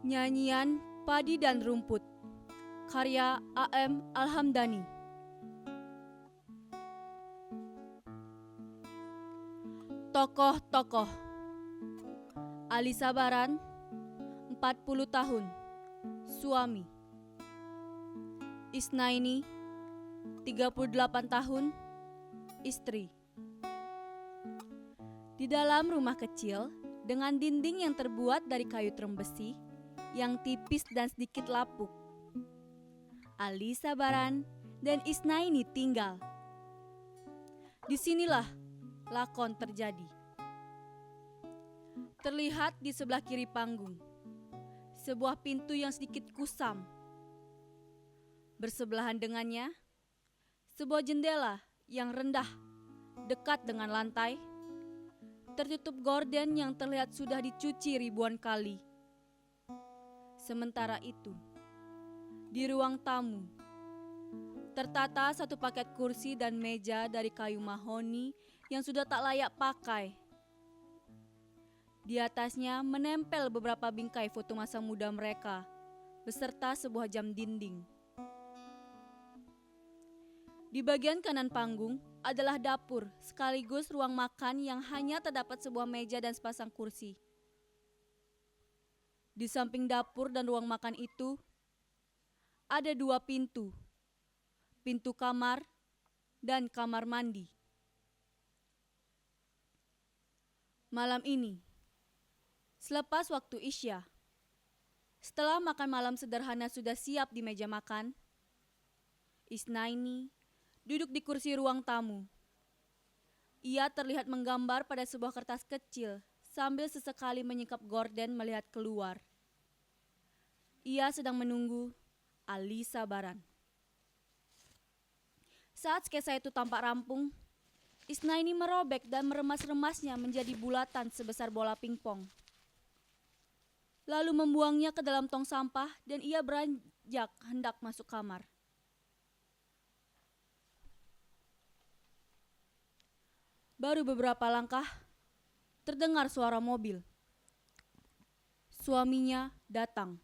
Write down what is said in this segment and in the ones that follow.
Nyanyian Padi dan Rumput, karya A.M. Alhamdani. Tokoh-tokoh: Ali Sabaran, 40 tahun, suami. Isnaini, 38 tahun, istri. Di dalam rumah kecil dengan dinding yang terbuat dari kayu trembesi yang tipis dan sedikit lapuk, Ali Sabaran dan Isnaini tinggal. Disinilah lakon terjadi. Terlihat di sebelah kiri panggung sebuah pintu yang sedikit kusam. Bersebelahan dengannya sebuah jendela yang rendah dekat dengan lantai, tertutup gorden yang terlihat sudah dicuci ribuan kali. Sementara itu, di ruang tamu tertata satu paket kursi dan meja dari kayu mahoni yang sudah tak layak pakai. Di atasnya menempel beberapa bingkai foto masa muda mereka beserta sebuah jam dinding. Di bagian kanan panggung adalah dapur sekaligus ruang makan yang hanya terdapat sebuah meja dan sepasang kursi. Di samping dapur dan ruang makan itu ada dua pintu, pintu kamar dan kamar mandi. Malam ini, selepas waktu Isya, setelah makan malam sederhana sudah siap di meja makan, Isnaini duduk di kursi ruang tamu. Ia terlihat menggambar pada sebuah kertas kecil sambil sesekali menyingkap gorden melihat keluar. Ia sedang menunggu Ali Sabaran. Saat sketsa itu tampak rampung, Isnaini merobek dan meremas-remasnya menjadi bulatan sebesar bola pingpong. Lalu membuangnya ke dalam tong sampah dan ia beranjak hendak masuk kamar. Baru beberapa langkah, terdengar suara mobil. Suaminya datang.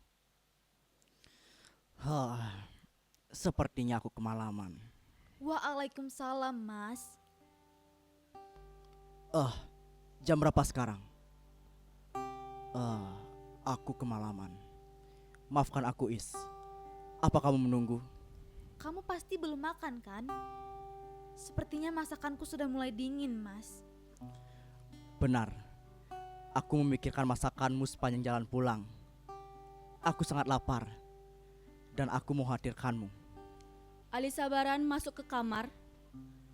Sepertinya aku kemalaman. Waalaikumsalam, Mas. Jam berapa sekarang? Aku kemalaman. Maafkan aku, Is. Apa kamu menunggu? Kamu pasti belum makan, kan? Sepertinya masakanku sudah mulai dingin, Mas. Benar. Aku memikirkan masakanmu sepanjang jalan pulang. Aku sangat lapar. Dan aku mengkhawatirkanmu. Ali Sabaran masuk ke kamar,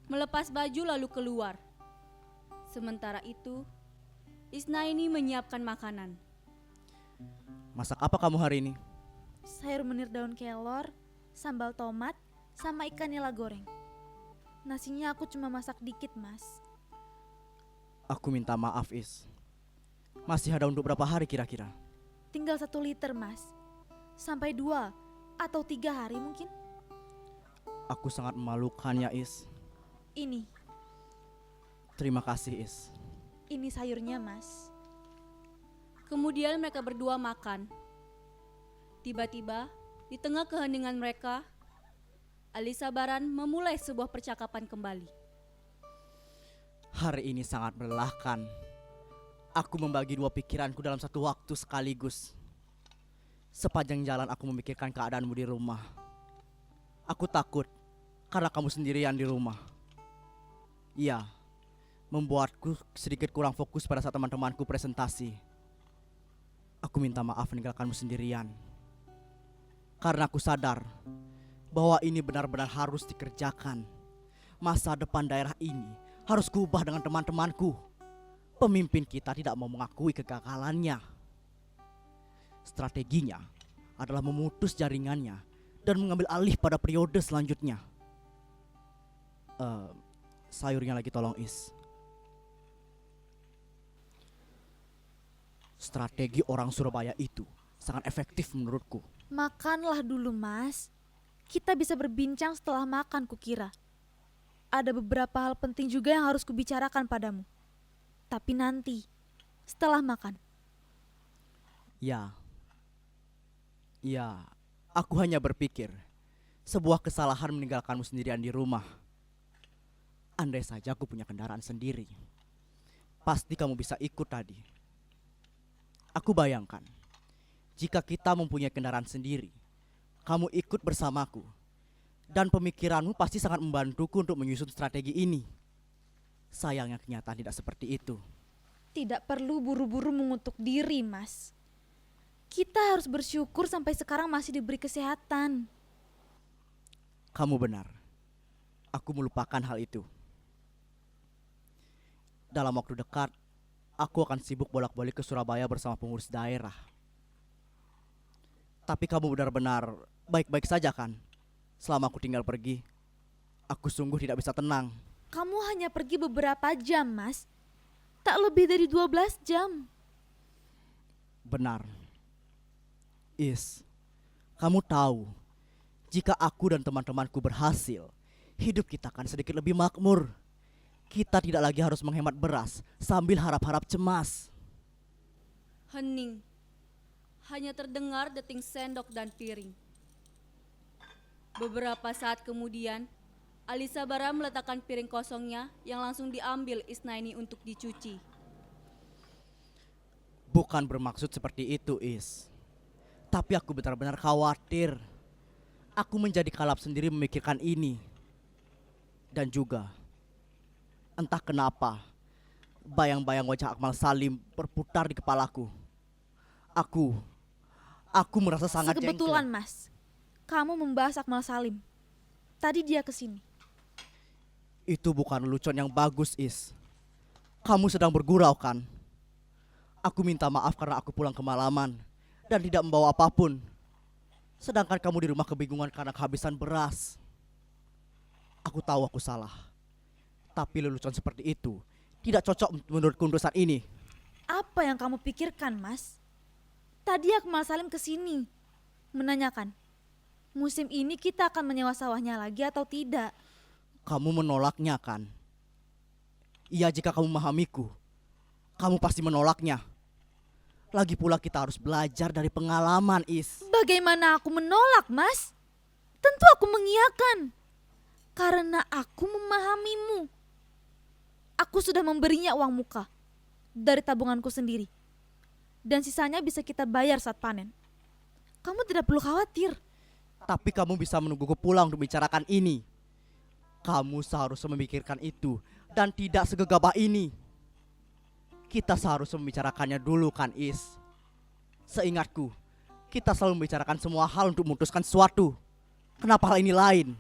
melepas baju lalu keluar. Sementara itu, Isnaini menyiapkan makanan. Masak apa kamu hari ini? Sayur menir daun kelor, sambal tomat, sama ikan nila goreng. Nasinya aku cuma masak dikit, Mas. Aku minta maaf, Is. Masih ada untuk berapa hari kira-kira? Tinggal 1 liter, Mas. Sampai 2 atau 3 hari mungkin. Aku sangat memalukan ya, Is. Ini Terima kasih, Is. sayurnya, Mas. Kemudian mereka berdua makan. Tiba-tiba, di tengah keheningan mereka, Ali Sabaran memulai sebuah percakapan kembali. Hari ini sangat melelahkan. Aku membagi 2 pikiranku dalam satu waktu sekaligus. Sepanjang jalan aku memikirkan keadaanmu di rumah. Aku takut karena kamu sendirian di rumah. Iya, membuatku sedikit kurang fokus pada saat teman-temanku presentasi. Aku minta maaf meninggalkanmu sendirian. Karena aku sadar bahwa ini benar-benar harus dikerjakan. Masa depan daerah ini harus kuubah dengan teman-temanku. Pemimpin kita tidak mau mengakui kegagalannya. Strateginya adalah memutus jaringannya dan mengambil alih pada periode selanjutnya. Sayurnya lagi tolong, Is. Strategi orang Surabaya itu sangat efektif menurutku. Makanlah dulu, Mas. Kita bisa berbincang setelah makan, kukira. Ada beberapa hal penting juga yang harus kubicarakan padamu. Tapi nanti, setelah makan. Ya, Ya, aku hanya berpikir sebuah kesalahan meninggalkanmu sendirian di rumah. Andai saja aku punya kendaraan sendiri, pasti kamu bisa ikut tadi. Aku bayangkan, jika kita mempunyai kendaraan sendiri, kamu ikut bersamaku. Dan pemikiranmu pasti sangat membantuku untuk menyusun strategi ini. Sayangnya kenyataan tidak seperti itu. Tidak perlu buru-buru mengutuk diri, Mas. Kita harus bersyukur sampai sekarang masih diberi kesehatan. Kamu benar. Aku melupakan hal itu. Dalam waktu dekat, aku akan sibuk bolak-balik ke Surabaya bersama pengurus daerah. Tapi kamu benar-benar baik-baik saja kan? Selama aku tinggal pergi, aku sungguh tidak bisa tenang. Kamu hanya pergi beberapa jam, Mas. Tak lebih dari 12 jam. Benar. Kamu tahu, jika aku dan teman-temanku berhasil, hidup kita akan sedikit lebih makmur. Kita tidak lagi harus menghemat beras sambil harap-harap cemas. Hening. Hanya terdengar deting sendok dan piring. Beberapa saat kemudian, Alisa Bara meletakkan piring kosongnya yang langsung diambil Isnaini untuk dicuci. Bukan bermaksud seperti itu, Tapi aku benar-benar khawatir. Aku menjadi kalap sendiri memikirkan ini. Dan juga, entah kenapa, bayang-bayang wajah Akmal Salim berputar di kepalaku. Aku merasa sangat jengkel. Kebetulan, Mas. Kamu membahas Akmal Salim. Tadi dia kesini. Itu bukan lelucon yang bagus, Kamu sedang bergurau kan? Aku minta maaf karena aku pulang kemalaman dan tidak membawa apapun. Sedangkan kamu di rumah kebingungan karena kehabisan beras. Aku tahu aku salah. Tapi lelucon seperti itu tidak cocok menurutku untuk saat ini. Apa yang kamu pikirkan, Mas? Tadi Akmal Salim kesini menanyakan, musim ini kita akan menyewa sawahnya lagi atau tidak? Kamu menolaknya kan? Iya, jika kamu memahamiku, kamu pasti menolaknya. Lagi pula kita harus belajar dari pengalaman, Bagaimana aku menolak, Mas? Tentu aku mengiyakan. Karena aku memahamimu. Aku sudah memberinya uang muka dari tabunganku sendiri. Dan sisanya bisa kita bayar saat panen. Kamu tidak perlu khawatir. Tapi kamu bisa menungguku pulang untuk bicarakan ini. Kamu seharusnya memikirkan itu dan tidak segegabah ini. Kita seharusnya membicarakannya dulu kan, Seingatku, kita selalu membicarakan semua hal untuk memutuskan sesuatu. Kenapa hal ini lain?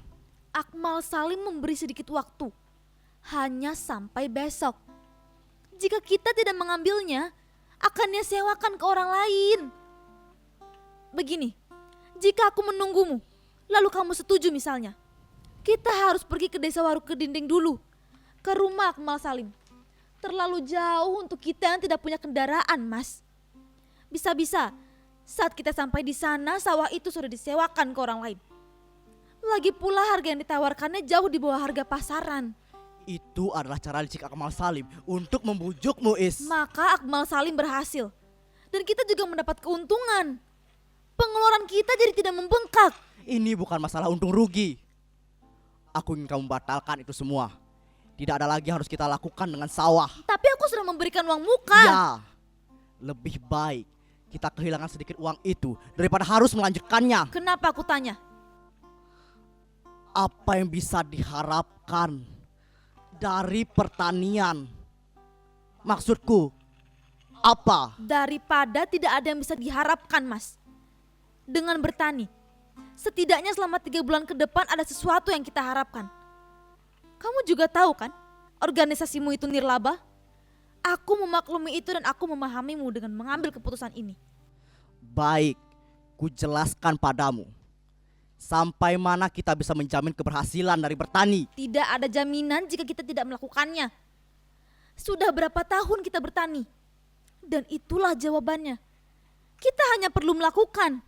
Akmal Salim memberi sedikit waktu. Hanya sampai besok. Jika kita tidak mengambilnya, akan dia sewakan ke orang lain. Begini, jika aku menunggumu, lalu kamu setuju misalnya, kita harus pergi ke desa Waruk Kedinding dulu, ke rumah Akmal Salim. Terlalu jauh untuk kita yang tidak punya kendaraan, Mas. Bisa-bisa saat kita sampai di sana sawah itu sudah disewakan ke orang lain. Lagi pula harga yang ditawarkannya jauh di bawah harga pasaran. Itu adalah cara licik Akmal Salim untuk membujukmu, Maka Akmal Salim berhasil. Dan kita juga mendapat keuntungan. Pengeluaran kita jadi tidak membengkak. Ini bukan masalah untung rugi. Aku ingin kamu batalkan itu semua. Tidak ada lagi yang harus kita lakukan dengan sawah. Tapi aku sudah memberikan uang muka. Ya, lebih baik kita kehilangan sedikit uang itu daripada harus melanjutkannya. Kenapa aku tanya? Apa yang bisa diharapkan dari pertanian? Maksudku, apa? Daripada tidak ada yang bisa diharapkan, Mas. Dengan bertani, setidaknya selama 3 bulan ke depan ada sesuatu yang kita harapkan. Kamu juga tahu kan, organisasimu itu nirlaba. Aku memaklumi itu dan aku memahamimu dengan mengambil keputusan ini. Baik, ku jelaskan padamu. Sampai mana kita bisa menjamin keberhasilan dari bertani? Tidak ada jaminan jika kita tidak melakukannya. Sudah berapa tahun kita bertani? Dan itulah jawabannya. Kita hanya perlu melakukan.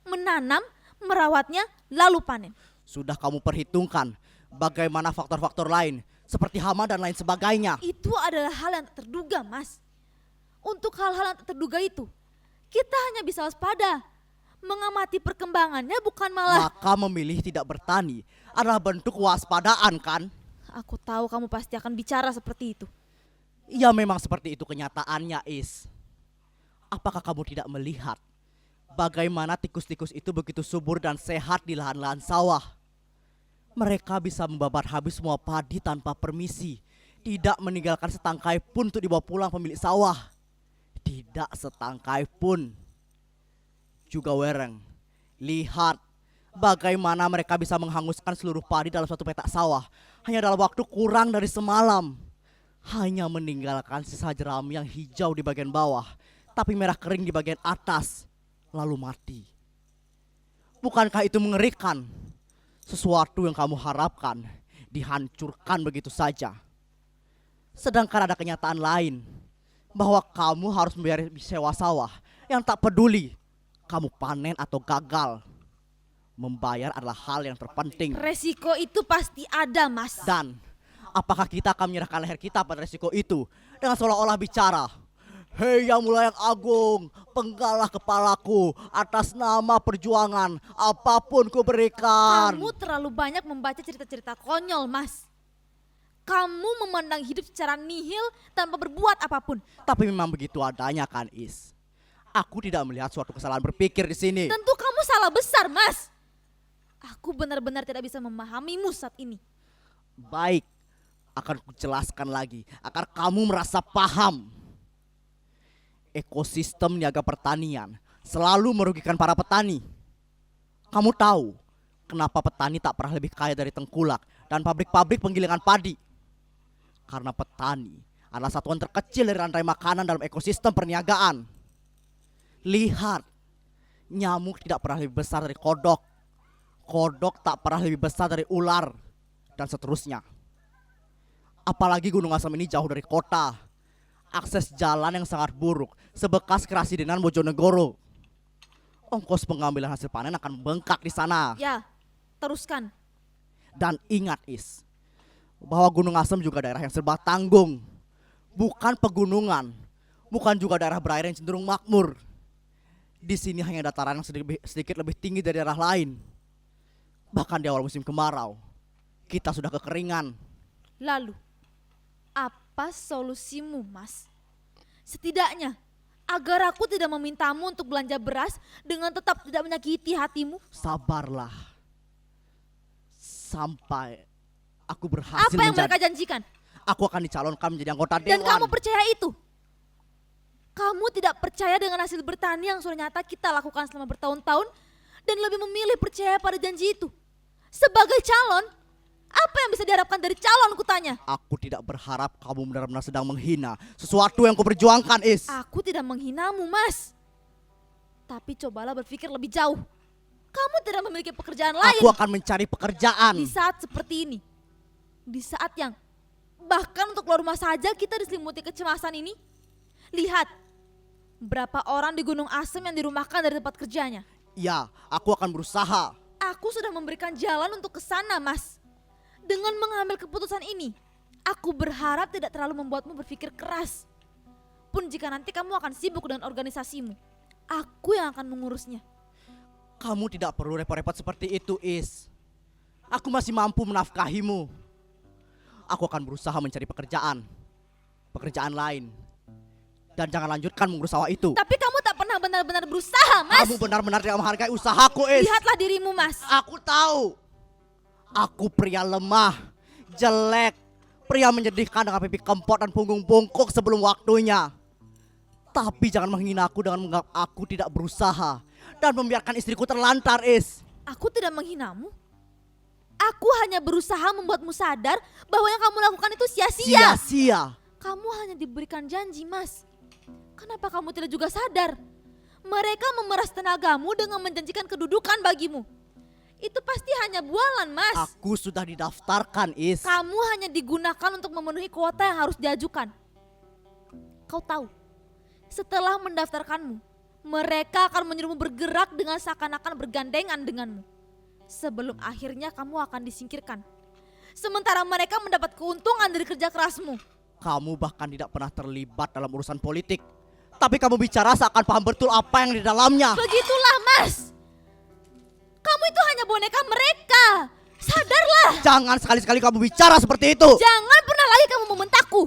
Menanam, merawatnya, lalu panen. Sudah kamu perhitungkan bagaimana faktor-faktor lain seperti hama dan lain sebagainya? Itu adalah hal yang tak terduga, Mas. Untuk hal-hal yang tak terduga itu, kita hanya bisa waspada, Mengamati perkembangannya bukan malah... Maka memilih tidak bertani adalah bentuk kewaspadaan kan? Aku tahu kamu pasti akan bicara seperti itu. Ya memang seperti itu kenyataannya, Is. Apakah kamu tidak melihat bagaimana tikus-tikus itu begitu subur dan sehat di lahan-lahan sawah? Mereka bisa membabat habis semua padi tanpa permisi, tidak meninggalkan setangkai pun untuk dibawa pulang pemilik sawah. Tidak setangkai pun. Juga Wereng, lihat bagaimana mereka bisa menghanguskan seluruh padi dalam satu petak sawah hanya dalam waktu kurang dari semalam. Hanya meninggalkan sisa jerami yang hijau di bagian bawah, tapi merah kering di bagian atas, lalu mati. Bukankah itu mengerikan? Sesuatu yang kamu harapkan dihancurkan begitu saja. Sedangkan ada kenyataan lain, bahwa kamu harus membayar sewa sawah yang tak peduli kamu panen atau gagal. Membayar adalah hal yang terpenting. Resiko itu pasti ada, Mas. Dan apakah kita akan menyerahkan leher kita pada resiko itu dengan seolah-olah bicara, "Hei yang mulia yang agung, penggalah kepalaku atas nama perjuangan, apapun ku berikan." Kamu terlalu banyak membaca cerita-cerita konyol, Mas. Kamu memandang hidup secara nihil tanpa berbuat apapun. Tapi memang begitu adanya kan, Is. Aku tidak melihat suatu kesalahan berpikir di sini. Tentu kamu salah besar, Mas. Aku benar-benar tidak bisa memahamimu saat ini. Baik, akan kujelaskan lagi agar kamu merasa paham. Ekosistem niaga pertanian selalu merugikan para petani. Kamu tahu kenapa petani tak pernah lebih kaya dari tengkulak dan pabrik-pabrik penggilingan padi? Karena petani adalah satuan terkecil dari rantai makanan dalam ekosistem perniagaan. Lihat, nyamuk tidak pernah lebih besar dari kodok. Kodok tak pernah lebih besar dari ular, dan seterusnya. Apalagi Gunung Asem ini jauh dari kota. Akses jalan yang sangat buruk, sebekas Kerasidenan Bojonegoro. Ongkos pengambilan hasil panen akan membengkak di sana. Ya, teruskan. Dan ingat, Is, bahwa Gunung Asem juga daerah yang serba tanggung. Bukan pegunungan, bukan juga daerah berair yang cenderung makmur. Di sini hanya dataran yang sedikit lebih tinggi dari daerah lain. Bahkan di awal musim kemarau, kita sudah kekeringan. Lalu, apa solusimu, Mas? Setidaknya, agar aku tidak memintamu untuk belanja beras dengan tetap tidak menyakiti hatimu. Sabarlah. Sampai aku berhasil Apa yang mereka janjikan? Aku akan dicalonkan menjadi anggota dewan. Dan kamu percaya itu? Kamu tidak percaya dengan hasil bertani yang sudah nyata kita lakukan selama bertahun-tahun dan lebih memilih percaya pada janji itu. Sebagai calon, apa yang bisa diharapkan dari calon, kutanya? Aku tidak berharap kamu benar-benar sedang menghina sesuatu yang kuperjuangkan, Is. Aku tidak menghinamu, Mas. Tapi cobalah berpikir lebih jauh. Kamu tidak memiliki pekerjaan lain. Aku akan mencari pekerjaan. Di saat seperti ini. Di saat yang bahkan untuk keluar rumah saja kita diselimuti kecemasan ini. Lihat, berapa orang di Gunung Asem yang dirumahkan dari tempat kerjanya. Ya, aku akan berusaha. Aku sudah memberikan jalan untuk ke sana, Mas. Dengan mengambil keputusan ini, aku berharap tidak terlalu membuatmu berpikir keras. Pun jika nanti kamu akan sibuk dengan organisasimu, aku yang akan mengurusnya. Kamu tidak perlu repot-repot seperti itu, Is. Aku masih mampu menafkahimu. Aku akan berusaha mencari pekerjaan lain. Dan jangan lanjutkan mengurus sawah itu. Tapi kamu tak pernah benar-benar berusaha, Mas. Kamu benar-benar tidak menghargai usahaku, Is. Lihatlah dirimu, Mas. Aku tahu. Aku pria lemah, jelek, pria menyedihkan dengan pipi kempot dan punggung bungkuk sebelum waktunya. Tapi jangan menghina aku dengan menganggap aku tidak berusaha dan membiarkan istriku terlantar, Is. Aku tidak menghinamu. Aku hanya berusaha membuatmu sadar bahwa yang kamu lakukan itu sia-sia. Sia-sia. Kamu hanya diberikan janji, Mas. Kenapa kamu tidak juga sadar? Mereka memeras tenagamu dengan menjanjikan kedudukan bagimu. Itu pasti hanya bualan, Mas. Aku sudah didaftarkan, Is. Kamu hanya digunakan untuk memenuhi kuota yang harus diajukan. Kau tahu, setelah mendaftarkanmu, mereka akan menyuruhmu bergerak dengan seakan-akan bergandengan denganmu. Sebelum akhirnya kamu akan disingkirkan. Sementara mereka mendapat keuntungan dari kerja kerasmu. Kamu bahkan tidak pernah terlibat dalam urusan politik. Tapi kamu bicara seakan paham betul apa yang di dalamnya. Begitulah, Mas. hanya boneka mereka. Sadarlah. Jangan sekali-sekali kamu bicara seperti itu. Jangan pernah lagi kamu membentakku.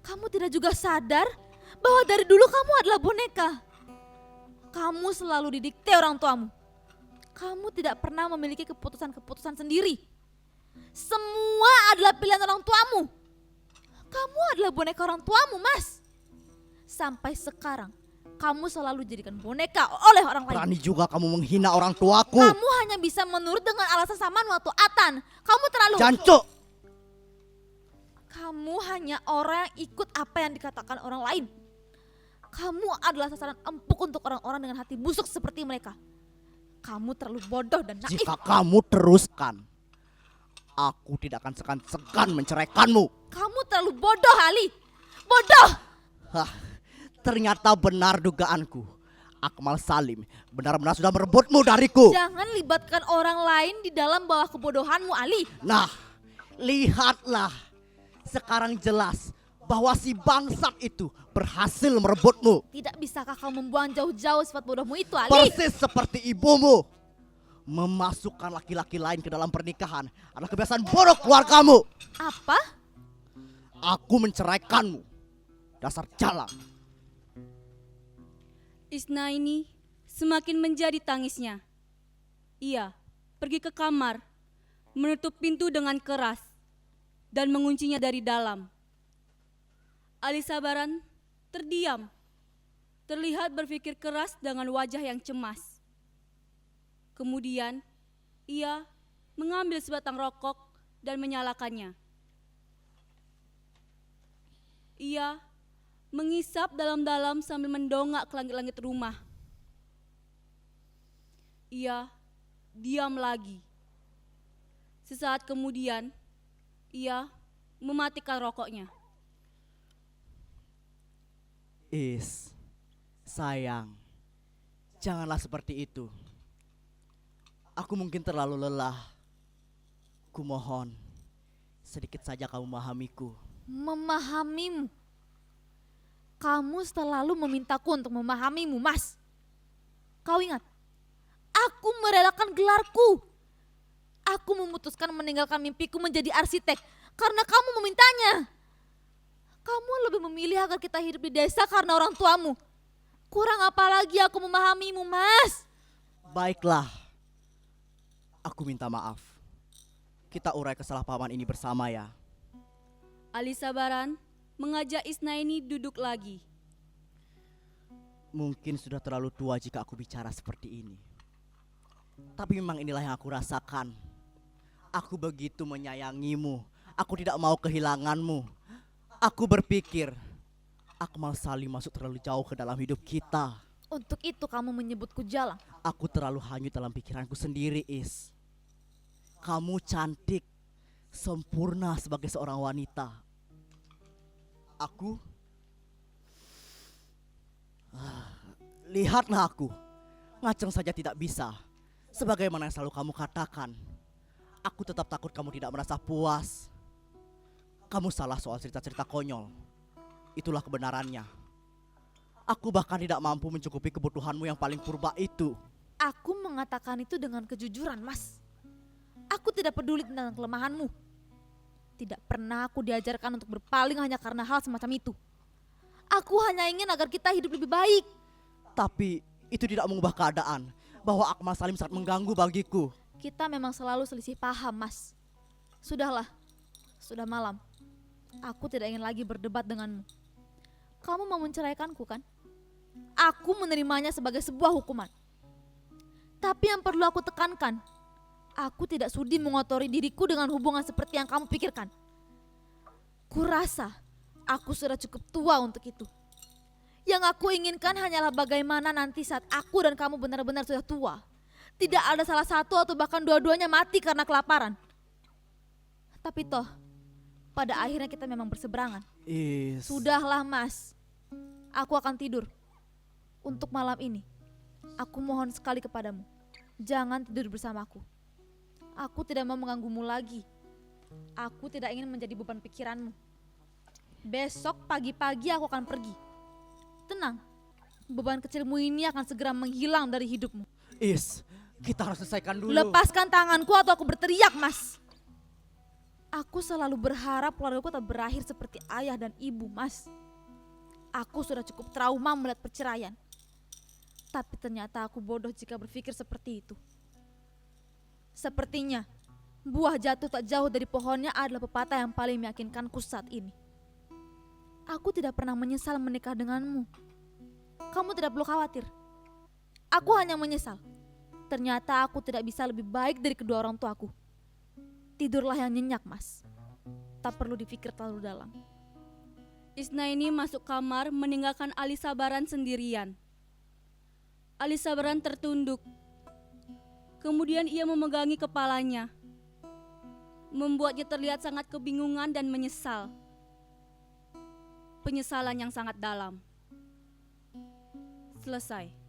Kamu tidak juga sadar bahwa dari dulu kamu adalah boneka. Kamu selalu didikte orang tuamu. Kamu tidak pernah memiliki keputusan-keputusan sendiri. Semua adalah pilihan orang tuamu. Kamu adalah boneka orang tuamu, Mas. Sampai sekarang kamu selalu dijadikan boneka oleh orang lain. Berani juga kamu menghina orang tuaku. Kamu hanya bisa menurut dengan alasan Samanhu atau Atan. Kamu terlalu... Jancuk. Kamu hanya orang yang ikut apa yang dikatakan orang lain. Kamu adalah sasaran empuk untuk orang-orang dengan hati busuk seperti mereka. Kamu terlalu bodoh dan naif. Jika kamu teruskan, aku tidak akan segan-segan menceraikanmu. Kamu terlalu bodoh, Ali. Bodoh. Hah, ternyata benar dugaanku. Akmal Salim benar-benar sudah merebutmu dariku. Jangan libatkan orang lain di dalam bawah kebodohanmu, Ali. Nah, lihatlah. Sekarang jelas bahwa si bangsat itu berhasil merebutmu. Tidak bisakah kau membuang jauh-jauh sifat bodohmu itu, Ali? Persis seperti ibumu. Memasukkan laki-laki lain ke dalam pernikahan adalah kebiasaan buruk keluargamu. Apa? Aku menceraikanmu. Dasar jalang. Isnaini semakin menjadi tangisnya. Ia pergi ke kamar, menutup pintu dengan keras, dan menguncinya dari dalam. Ali Sabaran terdiam, terlihat berpikir keras dengan wajah yang cemas. Kemudian ia mengambil sebatang rokok dan menyalakannya. Ia mengisap dalam-dalam sambil mendongak ke langit-langit rumah. Ia diam lagi. Sesaat kemudian ia mematikan rokoknya. Sayang, janganlah seperti itu. Aku mungkin terlalu lelah. Kumohon, sedikit saja kamu memahamiku. Memahamimu? Kamu selalu memintaku untuk memahamimu, Mas. Kau ingat, aku merelakan gelarku. Aku memutuskan meninggalkan mimpiku menjadi arsitek karena kamu memintanya. Kamu lebih memilih agar kita hidup di desa karena orang tuamu. Kurang apa lagi aku memahamimu, Mas? Baiklah, aku minta maaf. Kita urai kesalahpahaman ini bersama ya. Ali Sabaran mengajak Isnaini duduk lagi. Mungkin sudah terlalu tua jika aku bicara seperti ini. Tapi memang inilah yang aku rasakan. Aku begitu menyayangimu. Aku tidak mau kehilanganmu. Aku berpikir Akmal Salim masuk terlalu jauh ke dalam hidup kita. Untuk itu kamu menyebutku jalang. Aku terlalu hanyut dalam pikiranku sendiri, Is. Kamu cantik, sempurna sebagai seorang wanita. Aku lihatlah aku, ngaceng saja tidak bisa. Sebagaimana yang selalu kamu katakan, aku tetap takut kamu tidak merasa puas. Kamu salah soal cerita-cerita konyol. Itulah kebenarannya. Aku bahkan tidak mampu mencukupi kebutuhanmu yang paling purba itu. Aku mengatakan itu dengan kejujuran, Mas. Aku tidak peduli tentang kelemahanmu. Tidak pernah aku diajarkan untuk berpaling hanya karena hal semacam itu. Aku hanya ingin agar kita hidup lebih baik. Tapi itu tidak mengubah keadaan bahwa Akmal Salim sangat mengganggu bagiku. Kita memang selalu selisih paham, Mas. Sudahlah, sudah malam. Aku tidak ingin lagi berdebat denganmu. Kamu mau menceraikanku kan? Aku menerimanya sebagai sebuah hukuman. Tapi yang perlu aku tekankan, aku tidak sudi mengotori diriku dengan hubungan seperti yang kamu pikirkan. Kurasa aku sudah cukup tua untuk itu. Yang aku inginkan hanyalah bagaimana nanti saat aku dan kamu benar-benar sudah tua. Tidak ada salah satu atau bahkan dua-duanya mati karena kelaparan. Tapi toh, pada akhirnya kita memang berseberangan. Sudahlah, Mas. Aku akan tidur. Untuk malam ini, aku mohon sekali kepadamu, jangan tidur bersamaku. Aku tidak mau mengganggumu lagi. Aku tidak ingin menjadi beban pikiranmu. Besok pagi-pagi aku akan pergi. Tenang, beban kecilmu ini akan segera menghilang dari hidupmu. Kita harus selesaikan dulu. Lepaskan tanganku atau aku berteriak, Mas. Aku selalu berharap keluargaku tak berakhir seperti ayah dan ibu, Mas. Aku sudah cukup trauma melihat perceraian. Tapi ternyata aku bodoh jika berpikir seperti itu. Sepertinya buah jatuh tak jauh dari pohonnya adalah pepatah yang paling meyakinkanku saat ini. Aku tidak pernah menyesal menikah denganmu. Kamu tidak perlu khawatir. Aku hanya menyesal. Ternyata aku tidak bisa lebih baik dari kedua orang tuaku. Tidurlah yang nyenyak, Mas. Tak perlu dipikir terlalu dalam. Isnaini masuk kamar meninggalkan Ali Sabaran sendirian. Ali Sabaran tertunduk. Kemudian ia memegangi kepalanya. Membuatnya terlihat sangat kebingungan dan menyesal. Penyesalan yang sangat dalam. Selesai.